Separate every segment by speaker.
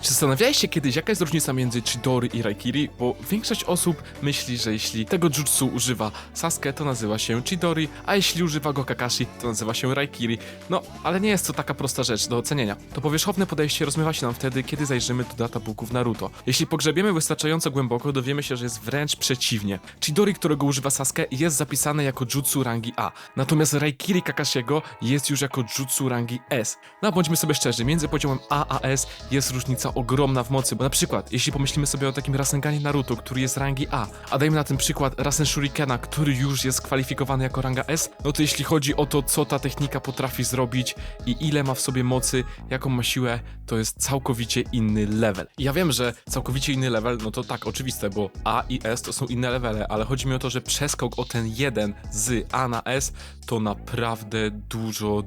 Speaker 1: Czy zastanawiałeś się kiedyś, jaka jest różnica między Chidori i Raikiri? Bo większość osób myśli, że jeśli tego jutsu używa Sasuke, to nazywa się Chidori, a jeśli używa go Kakashi, to nazywa się Raikiri. No, ale nie jest to taka prosta rzecz do ocenienia. To powierzchowne podejście rozmywa się nam wtedy, kiedy zajrzymy do databooków Naruto. Jeśli pogrzebiemy wystarczająco głęboko, dowiemy się, że jest wręcz przeciwnie. Chidori, którego używa Sasuke, jest zapisane jako jutsu rangi A, natomiast Raikiri Kakashiego jest już jako jutsu rangi S. No, bądźmy sobie szczerzy, między poziomem A a S jest różnica ogromna w mocy, bo na przykład, jeśli pomyślimy sobie o takim Rasenganie Naruto, który jest rangi A, a dajmy na ten przykład Rasen Shurikena, który już jest kwalifikowany jako ranga S, no to jeśli chodzi o to, co ta technika potrafi zrobić i ile ma w sobie mocy, jaką ma siłę, to jest całkowicie inny level. I ja wiem, że całkowicie inny level, no to tak, oczywiste, bo A i S to są inne levele, ale chodzi mi o to, że przeskok o ten jeden z A na S to naprawdę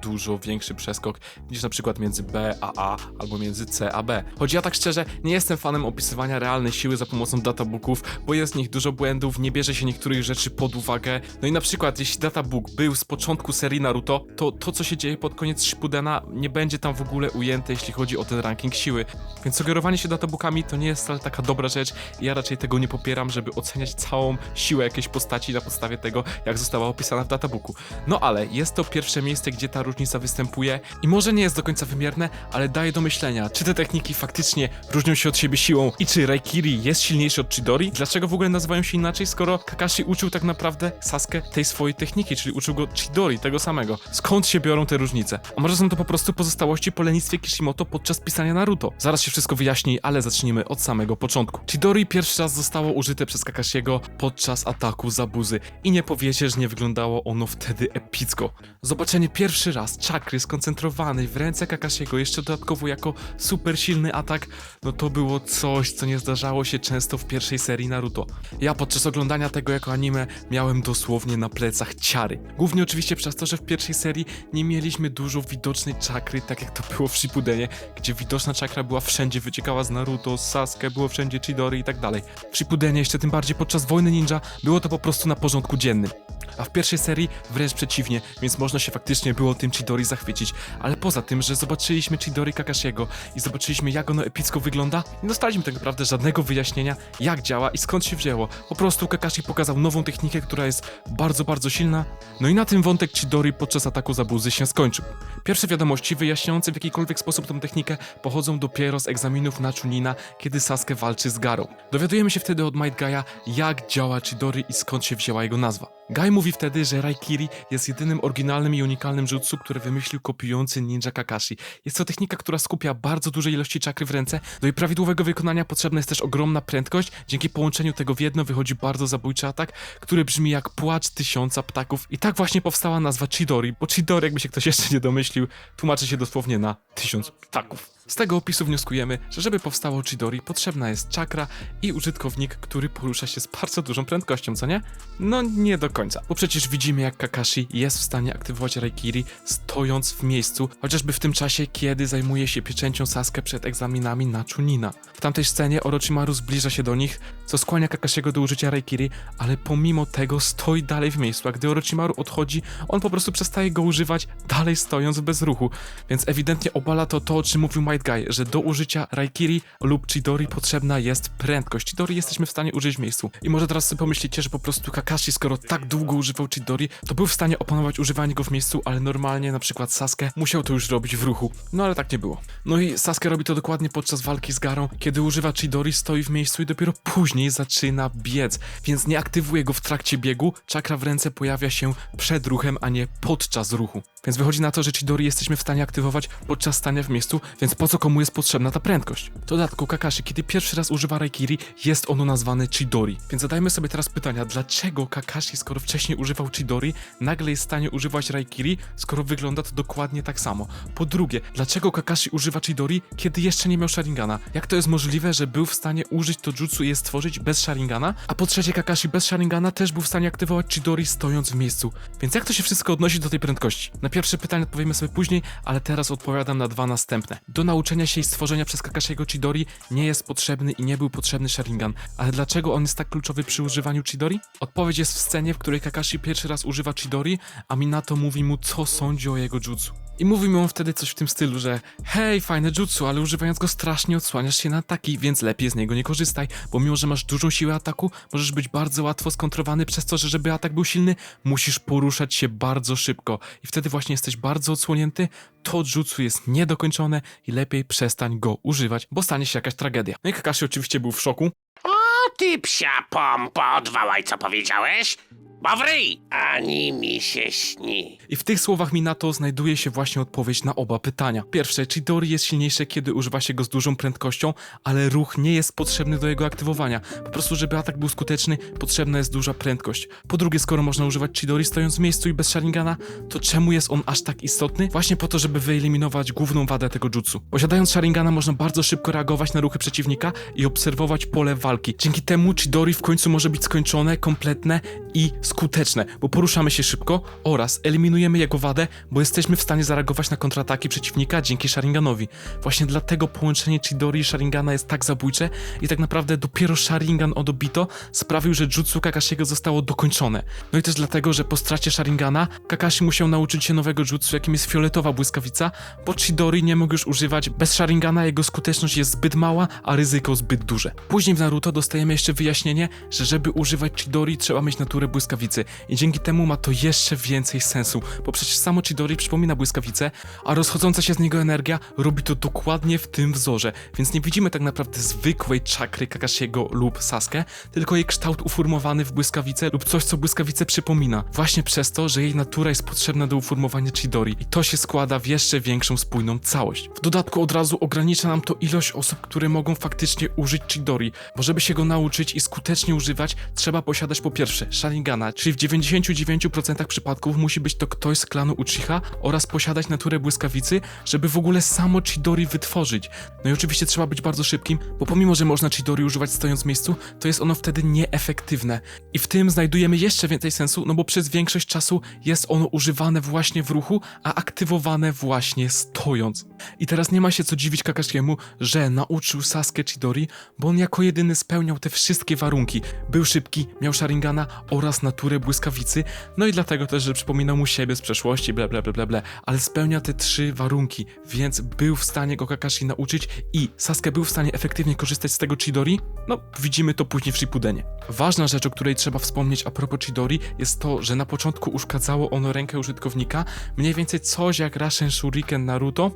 Speaker 1: dużo większy przeskok niż na przykład między B a A albo między C a B. Choć ja tak szczerze nie jestem fanem opisywania realnej siły za pomocą databooków, bo jest w nich dużo błędów, nie bierze się niektórych rzeczy pod uwagę. No i na przykład jeśli databook był z początku serii Naruto, to to co się dzieje pod koniec Shippudena nie będzie tam w ogóle ujęte, jeśli chodzi o ten ranking siły. Więc sugerowanie się databookami to nie jest wcale taka dobra rzecz i ja raczej tego nie popieram, żeby oceniać całą siłę jakiejś postaci na podstawie tego, jak została opisana w databooku. No ale jest to pierwsze miejsce, gdzie ta różnica występuje i może nie jest do końca wymierne, ale daje do myślenia, czy te techniki faktycznie różnią się od siebie siłą i czy Raikiri jest silniejszy od Chidori? Dlaczego w ogóle nazywają się inaczej, skoro Kakashi uczył tak naprawdę Sasuke tej swojej techniki, czyli uczył go Chidori, tego samego. Skąd się biorą te różnice? A może są to po prostu pozostałości po lenistwie Kishimoto podczas pisania Naruto? Zaraz się wszystko wyjaśni, ale zacznijmy od samego początku. Chidori pierwszy raz zostało użyte przez Kakashiego podczas ataku Zabuzy i nie powiecie, że nie wyglądało ono wtedy epicko. Zobaczenie pierwszy raz czakry skoncentrowanej w ręce Kakashiego, jeszcze dodatkowo jako super silny atak, no to było coś, co nie zdarzało się często w pierwszej serii Naruto. Ja podczas oglądania tego jako anime miałem dosłownie na plecach ciary. Głównie oczywiście przez to, że w pierwszej serii nie mieliśmy dużo widocznej czakry, tak jak to było w Shippudenie, gdzie widoczna czakra była wszędzie, wyciekała z Naruto, z Sasuke, było wszędzie Chidori i tak dalej. W Shippudenie, jeszcze tym bardziej podczas Wojny Ninja, było to po prostu na porządku dziennym. A w pierwszej serii wręcz przeciwnie, więc można się faktycznie było tym Chidori zachwycić. Ale poza tym, że zobaczyliśmy Chidori Kakashiego i zobaczyliśmy, jak ono epicko wygląda, nie dostaliśmy tak naprawdę żadnego wyjaśnienia, jak działa i skąd się wzięło. Po prostu Kakashi pokazał nową technikę, która jest bardzo silna. No i na tym wątek Chidori podczas ataku Zabuzy się skończył. Pierwsze wiadomości wyjaśniające w jakikolwiek sposób tę technikę pochodzą dopiero z egzaminów na Chunina, kiedy Sasuke walczy z Garą. Dowiadujemy się wtedy od Might Guy'a, jak działa Chidori i skąd się wzięła jego nazwa. Guy mówi wtedy, że Raikiri jest jedynym oryginalnym i unikalnym jutsu, który wymyślił kopiujący ninja Kakashi. Jest to technika, która skupia bardzo duże ilości czakry w ręce. Do jej prawidłowego wykonania potrzebna jest też ogromna prędkość. Dzięki połączeniu tego w jedno wychodzi bardzo zabójczy atak, który brzmi jak płacz tysiąca ptaków. I tak właśnie powstała nazwa Chidori, bo Chidori, jakby się ktoś jeszcze nie domyślił, tłumaczy się dosłownie na 1000 ptaków. Z tego opisu wnioskujemy, że żeby powstało Chidori, potrzebna jest czakra i użytkownik, który porusza się z bardzo dużą prędkością, co nie? No nie do końca, bo przecież widzimy, jak Kakashi jest w stanie aktywować Raikiri stojąc w miejscu, chociażby w tym czasie, kiedy zajmuje się pieczęcią Sasuke przed egzaminami na Chunina. W tamtej scenie Orochimaru zbliża się do nich, co skłania Kakashiego do użycia Raikiri, ale pomimo tego stoi dalej w miejscu, a gdy Orochimaru odchodzi, on po prostu przestaje go używać, dalej stojąc bez ruchu, więc ewidentnie obala to, o czym mówił Might Guy, że do użycia Raikiri lub Chidori potrzebna jest prędkość. Chidori jesteśmy w stanie użyć w miejscu. I może teraz sobie pomyślicie, że po prostu Kakashi, skoro tak długo używał Chidori, to był w stanie opanować używanie go w miejscu, ale normalnie na przykład Sasuke musiał to już robić w ruchu. No ale tak nie było. No i Sasuke robi to dokładnie podczas walki z Garą, kiedy używa Chidori, stoi w miejscu i dopiero później zaczyna biec, więc nie aktywuje go w trakcie biegu, czakra w ręce pojawia się przed ruchem, a nie podczas ruchu. Więc wychodzi na to, że Chidori jesteśmy w stanie aktywować podczas stania w miejscu, więc po co komu jest potrzebna ta prędkość? W dodatku Kakashi, kiedy pierwszy raz używa Raikiri, jest ono nazwane Chidori. Więc zadajmy sobie teraz pytania, dlaczego Kakashi, skoro wcześniej używał Chidori, nagle jest w stanie używać Raikiri, skoro wygląda to dokładnie tak samo? Po drugie, dlaczego Kakashi używa Chidori, kiedy jeszcze nie miał Sharingana? Jak to jest możliwe, że był w stanie użyć to jutsu i je stworzyć bez Sharingana? A po trzecie, Kakashi bez Sharingana też był w stanie aktywować Chidori stojąc w miejscu. Więc jak to się wszystko odnosi do tej prędkości? Na pierwsze pytanie odpowiemy sobie później, ale teraz odpowiadam na dwa następne. Do nauczenia się i stworzenia przez Kakashiego Chidori nie jest potrzebny i nie był potrzebny Sharingan. Ale dlaczego on jest tak kluczowy przy używaniu Chidori? Odpowiedź jest w scenie, w której Kakashi pierwszy raz używa Chidori, a Minato mówi mu, co sądzi o jego jutsu. I mówi mu on wtedy coś w tym stylu, że hej, fajne jutsu, ale używając go strasznie odsłaniasz się na ataki, więc lepiej z niego nie korzystaj, bo mimo, że masz dużą siłę ataku, możesz być bardzo łatwo skontrowany przez to, że żeby atak był silny, musisz poruszać się bardzo szybko i wtedy właśnie jesteś bardzo odsłonięty, to jutsu jest niedokończone i lepiej przestań go używać, bo stanie się jakaś tragedia. No i Kakashi oczywiście był w szoku.
Speaker 2: O ty psia pompo, odwołaj co powiedziałeś? Bo w ryj, ani mi się śni.
Speaker 1: I w tych słowach Minato znajduje się właśnie odpowiedź na oba pytania. Pierwsze, Chidori jest silniejsze, kiedy używa się go z dużą prędkością, ale ruch nie jest potrzebny do jego aktywowania. Po prostu, żeby atak był skuteczny, potrzebna jest duża prędkość. Po drugie, skoro można używać Chidori stojąc w miejscu i bez Sharingana, to czemu jest on aż tak istotny? Właśnie po to, żeby wyeliminować główną wadę tego jutsu. Posiadając Sharingana można bardzo szybko reagować na ruchy przeciwnika i obserwować pole walki. Dzięki temu Chidori w końcu może być skończone, kompletne i skuteczne, bo poruszamy się szybko oraz eliminujemy jego wadę, bo jesteśmy w stanie zareagować na kontrataki przeciwnika dzięki Sharinganowi. Właśnie dlatego połączenie Chidori i Sharingana jest tak zabójcze i tak naprawdę dopiero Sharingan od Obito sprawił, że jutsu Kakashiego zostało dokończone. No i też dlatego, że po stracie Sharingana Kakashi musiał nauczyć się nowego jutsu, jakim jest fioletowa błyskawica, bo Chidori nie mógł już używać. Bez Sharingana jego skuteczność jest zbyt mała, a ryzyko zbyt duże. Później w Naruto dostajemy jeszcze wyjaśnienie, że żeby używać Chidori trzeba mieć naturę błyskawicy i dzięki temu ma to jeszcze więcej sensu, bo przecież samo Chidori przypomina błyskawicę, a rozchodząca się z niego energia robi to dokładnie w tym wzorze, więc nie widzimy tak naprawdę zwykłej czakry Kakashiego lub Sasuke, tylko jej kształt uformowany w błyskawicę lub coś, co błyskawicę przypomina, właśnie przez to, że jej natura jest potrzebna do uformowania Chidori i to się składa w jeszcze większą spójną całość. W dodatku od razu ogranicza nam to ilość osób, które mogą faktycznie użyć Chidori, bo żeby się go nauczyć i skutecznie używać, trzeba posiadać po pierwsze Sharingana, czyli w 99% przypadków musi być to ktoś z klanu Uchiha oraz posiadać naturę błyskawicy, żeby w ogóle samo Chidori wytworzyć. No i oczywiście trzeba być bardzo szybkim, bo pomimo, że można Chidori używać stojąc w miejscu, to jest ono wtedy nieefektywne. I w tym znajdujemy jeszcze więcej sensu, no bo przez większość czasu jest ono używane właśnie w ruchu, a aktywowane właśnie stojąc. I teraz nie ma się co dziwić Kakashiemu, że nauczył Sasuke Chidori, bo on jako jedyny spełniał te wszystkie warunki. Był szybki, miał Sharingana oraz naturę błyskawicy, no i dlatego też, że przypominał mu siebie z przeszłości, bla, ale spełnia te 3 warunki, więc był w stanie go Kakashi nauczyć i Sasuke był w stanie efektywnie korzystać z tego Chidori, no widzimy to później w Shippudenie. Ważna rzecz, o której trzeba wspomnieć a propos Chidori, jest to, że na początku uszkadzało ono rękę użytkownika, mniej więcej coś jak Rasen Shuriken Naruto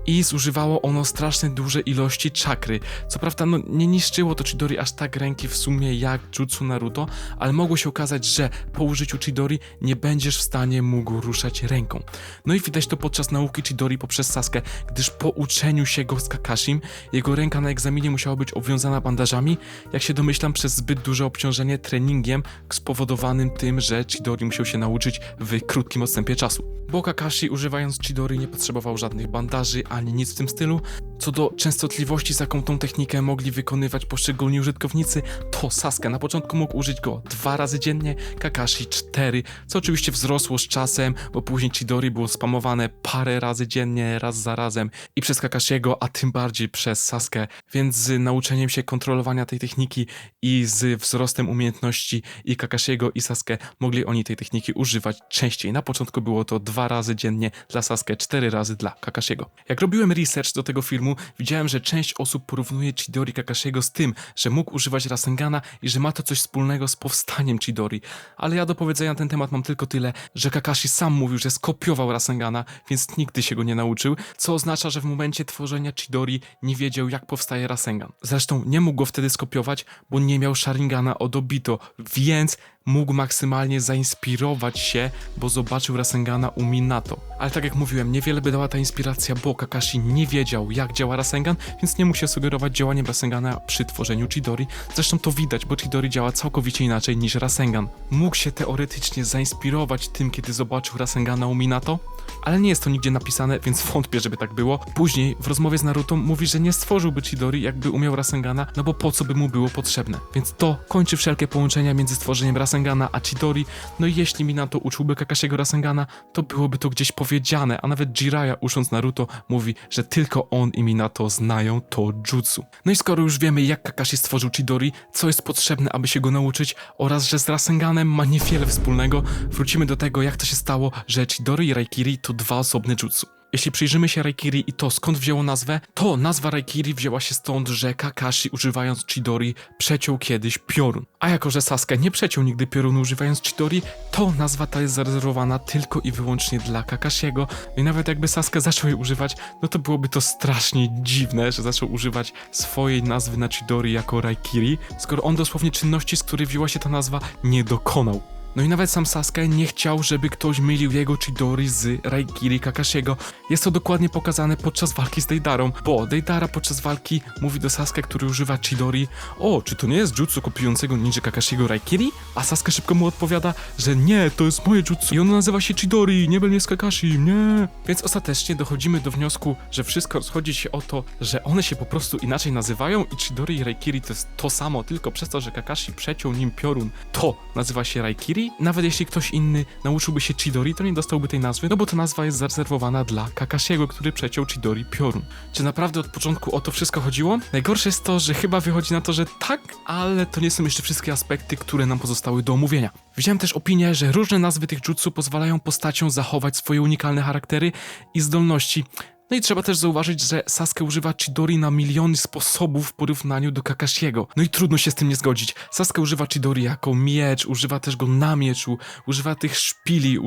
Speaker 1: i zużywało ono strasznie duże ilości czakry. Co prawda, no nie niszczyło to Chidori aż tak ręki w sumie jak jutsu Naruto, ale mogło się okazać, że po użyciu Chidori nie będziesz w stanie mógł ruszać ręką. No i widać to podczas nauki Chidori poprzez Sasuke, gdyż po uczeniu się go z Kakashim, jego ręka na egzaminie musiała być obwiązana bandażami, jak się domyślam przez zbyt duże obciążenie treningiem spowodowanym tym, że Chidori musiał się nauczyć w krótkim odstępie czasu. Bo Kakashi używając Chidori nie potrzebował żadnych bandaży ani nic w tym stylu. Co do częstotliwości, z jaką tą technikę mogli wykonywać poszczególni użytkownicy, to Sasuke na początku mógł użyć go 2 razy dziennie, Kakashi 4, co oczywiście wzrosło z czasem, bo później Chidori było spamowane parę razy dziennie, raz za razem i przez Kakashiego, a tym bardziej przez Sasuke, więc z nauczeniem się kontrolowania tej techniki i z wzrostem umiejętności i Kakashiego i Sasuke mogli oni tej techniki używać częściej. Na początku było to 2 razy dziennie dla Sasuke, 4 razy dla Kakashiego. Jak robiłem research do tego filmu, widziałem, że część osób porównuje Chidori Kakashiego z tym, że mógł używać Rasengana i że ma to coś wspólnego z powstaniem Chidori. Ale ja do powiedzenia na ten temat mam tylko tyle, że Kakashi sam mówił, że skopiował Rasengana, więc nigdy się go nie nauczył, co oznacza, że w momencie tworzenia Chidori nie wiedział, jak powstaje Rasengan. Zresztą nie mógł go wtedy skopiować, bo nie miał Sharingana od Obito, więc mógł maksymalnie zainspirować się, bo zobaczył Rasengana u Minato. Ale tak jak mówiłem, niewiele by dała ta inspiracja, bo Kakashi nie wiedział, jak działa Rasengan, więc nie mógł się sugerować działaniem Rasengana przy tworzeniu Chidori. Zresztą to widać, bo Chidori działa całkowicie inaczej niż Rasengan. Mógł się teoretycznie zainspirować tym, kiedy zobaczył Rasengana u Minato, ale nie jest to nigdzie napisane, więc wątpię, żeby tak było. Później w rozmowie z Naruto mówi, że nie stworzyłby Chidori, jakby umiał Rasengana, no bo po co by mu było potrzebne. Więc to kończy wszelkie połączenia między stworzeniem Rasengana a Chidori. No i jeśli Minato uczyłby Kakashiego Rasengana, to byłoby to gdzieś powiedziane, a nawet Jiraiya, ucząc Naruto, mówi, że tylko on i Minato znają to jutsu. No i skoro już wiemy, jak Kakashi stworzył Chidori, co jest potrzebne, aby się go nauczyć oraz, że z Rasenganem ma niewiele wspólnego, wrócimy do tego, jak to się stało, że Chidori i Raikiri to 2 osobne jutsu. Jeśli przyjrzymy się Raikiri i to skąd wzięło nazwę, to nazwa Raikiri wzięła się stąd, że Kakashi używając Chidori przeciął kiedyś piorun. A jako że Sasuke nie przeciął nigdy piorunu używając Chidori, to nazwa ta jest zarezerwowana tylko i wyłącznie dla Kakashiego. I nawet jakby Sasuke zaczął jej używać, no to byłoby to strasznie dziwne, że zaczął używać swojej nazwy na Chidori jako Raikiri, skoro on dosłownie czynności, z której wzięła się ta nazwa, nie dokonał. No i nawet sam Sasuke nie chciał, żeby ktoś mylił jego Chidori z Raikiri Kakashiego. Jest to dokładnie pokazane podczas walki z Deidarą, bo Deidara podczas walki mówi do Sasuke, który używa Chidori: o, czy to nie jest jutsu kopiującego ninja Kakashiego Raikiri? A Sasuke szybko mu odpowiada, że nie, to jest moje jutsu i ono nazywa się Chidori, nie będzie z Kakashi, nie. Więc ostatecznie dochodzimy do wniosku, że wszystko rozchodzi się o to, że one się po prostu inaczej nazywają i Chidori i Raikiri to jest to samo, tylko przez to, że Kakashi przeciął nim piorun, to nazywa się Raikiri. Nawet jeśli ktoś inny nauczyłby się Chidori, to nie dostałby tej nazwy, no bo ta nazwa jest zarezerwowana dla Kakashiego, który przeciął Chidori piorun. Czy naprawdę od początku o to wszystko chodziło? Najgorsze jest to, że chyba wychodzi na to, że tak, ale to nie są jeszcze wszystkie aspekty, które nam pozostały do omówienia. Widziałem też opinię, że różne nazwy tych jutsu pozwalają postaciom zachować swoje unikalne charaktery i zdolności. No i trzeba też zauważyć, że Sasuke używa Chidori na miliony sposobów w porównaniu do Kakashiego. No i trudno się z tym nie zgodzić. Sasuke używa Chidori jako miecz, używa też go na mieczu, używa tych szpili,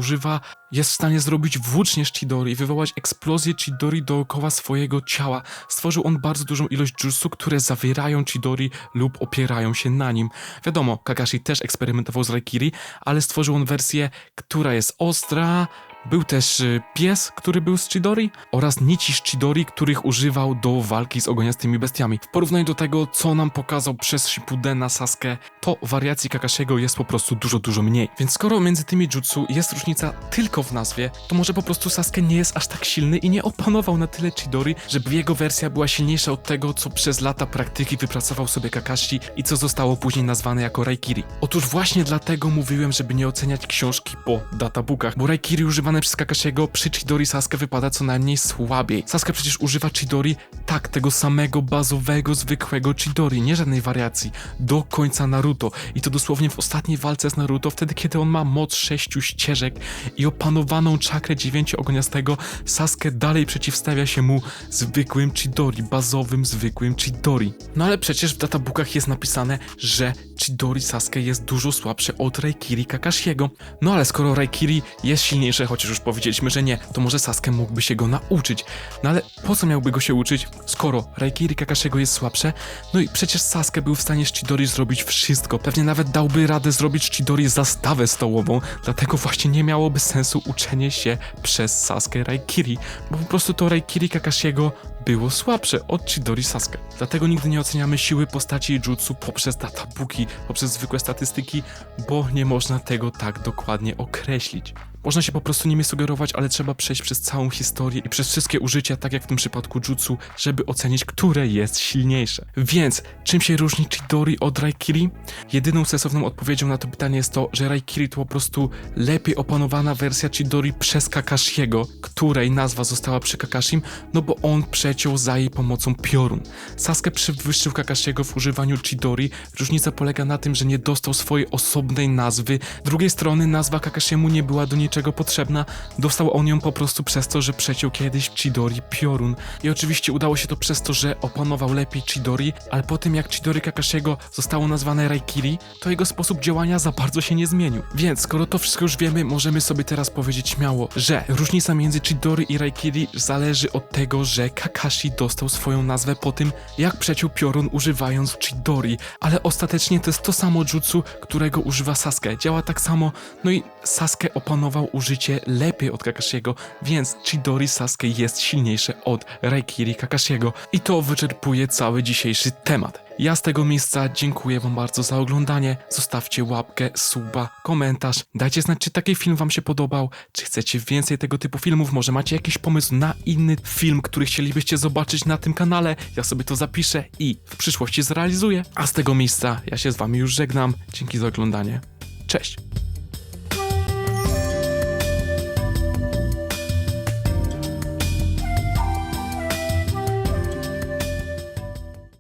Speaker 1: jest w stanie zrobić włócznie z Chidori, wywołać eksplozję Chidori dookoła swojego ciała. Stworzył on bardzo dużą ilość jutsu, które zawierają Chidori lub opierają się na nim. Wiadomo, Kakashi też eksperymentował z Raikiri, ale stworzył on wersję, która jest ostra. Był też pies, który był z Chidori oraz nici z Chidori, których używał do walki z ogoniastymi bestiami. W porównaniu do tego, co nam pokazał przez Shippudena Sasuke, to wariacji Kakashiego jest po prostu dużo mniej. Więc skoro między tymi jutsu jest różnica tylko w nazwie, to może po prostu Sasuke nie jest aż tak silny i nie opanował na tyle Chidori, żeby jego wersja była silniejsza od tego, co przez lata praktyki wypracował sobie Kakashi i co zostało później nazwane jako Raikiri. Otóż właśnie dlatego mówiłem, żeby nie oceniać książki po databookach, bo Raikiri używane przez Kakashiego przy Chidori Sasuke wypada co najmniej słabiej. Sasuke przecież używa Chidori, tak, tego samego bazowego, zwykłego Chidori, nie żadnej wariacji, do końca Naruto. I to dosłownie w ostatniej walce z Naruto, wtedy kiedy on ma moc 6 ścieżek i opanowaną czakrę 9 ogniastego, Sasuke dalej przeciwstawia się mu zwykłym Chidori, bazowym, zwykłym Chidori. No ale przecież w databookach jest napisane, że Chidori Sasuke jest dużo słabsze od Raikiri Kakashiego. No ale skoro Raikiri jest silniejsze, chociaż już powiedzieliśmy, że nie, to może Sasuke mógłby się go nauczyć. No ale po co miałby go się uczyć, skoro Raikiri Kakashiego jest słabsze? No i przecież Sasuke był w stanie z Chidori zrobić wszystko. Pewnie nawet dałby radę zrobić z Chidori zastawę stołową, dlatego właśnie nie miałoby sensu uczenie się przez Sasuke Raikiri, bo po prostu to Raikiri Kakashiego było słabsze od Chidori Sasuke. Dlatego nigdy nie oceniamy siły postaci i jutsu poprzez databooki, poprzez zwykłe statystyki, bo nie można tego tak dokładnie określić. Można się po prostu nimi sugerować, ale trzeba przejść przez całą historię i przez wszystkie użycia, tak jak w tym przypadku jutsu, żeby ocenić, które jest silniejsze. Więc czym się różni Chidori od Raikiri? Jedyną sensowną odpowiedzią na to pytanie jest to, że Raikiri to po prostu lepiej opanowana wersja Chidori przez Kakashiego, której nazwa została przy Kakashim, no bo on przeciął za jej pomocą piorun. Sasuke przewyższył Kakashiego w używaniu Chidori. Różnica polega na tym, że nie dostał swojej osobnej nazwy. Z drugiej strony nazwa Kakashiemu nie była do niczego potrzebna, dostał on ją po prostu przez to, że przeciął kiedyś Chidori piorun. I oczywiście udało się to przez to, że opanował lepiej Chidori, ale po tym jak Chidori Kakashiego zostało nazwane Raikiri, to jego sposób działania za bardzo się nie zmienił. Więc skoro to wszystko już wiemy, możemy sobie teraz powiedzieć śmiało, że różnica między Chidori i Raikiri zależy od tego, że Kakashi dostał swoją nazwę po tym, jak przeciął piorun używając Chidori, ale ostatecznie to jest to samo jutsu, którego używa Sasuke. Działa tak samo, no i Sasuke opanował użycie lepiej od Kakashiego, więc Chidori Sasuke jest silniejsze od Raikiri Kakashiego. I to wyczerpuje cały dzisiejszy temat. Ja z tego miejsca dziękuję wam bardzo za oglądanie. Zostawcie łapkę, suba, komentarz. Dajcie znać, czy taki film wam się podobał, czy chcecie więcej tego typu filmów. Może macie jakiś pomysł na inny film, który chcielibyście zobaczyć na tym kanale. Ja sobie to zapiszę i w przyszłości zrealizuję. A z tego miejsca ja się z wami już żegnam. Dzięki za oglądanie. Cześć!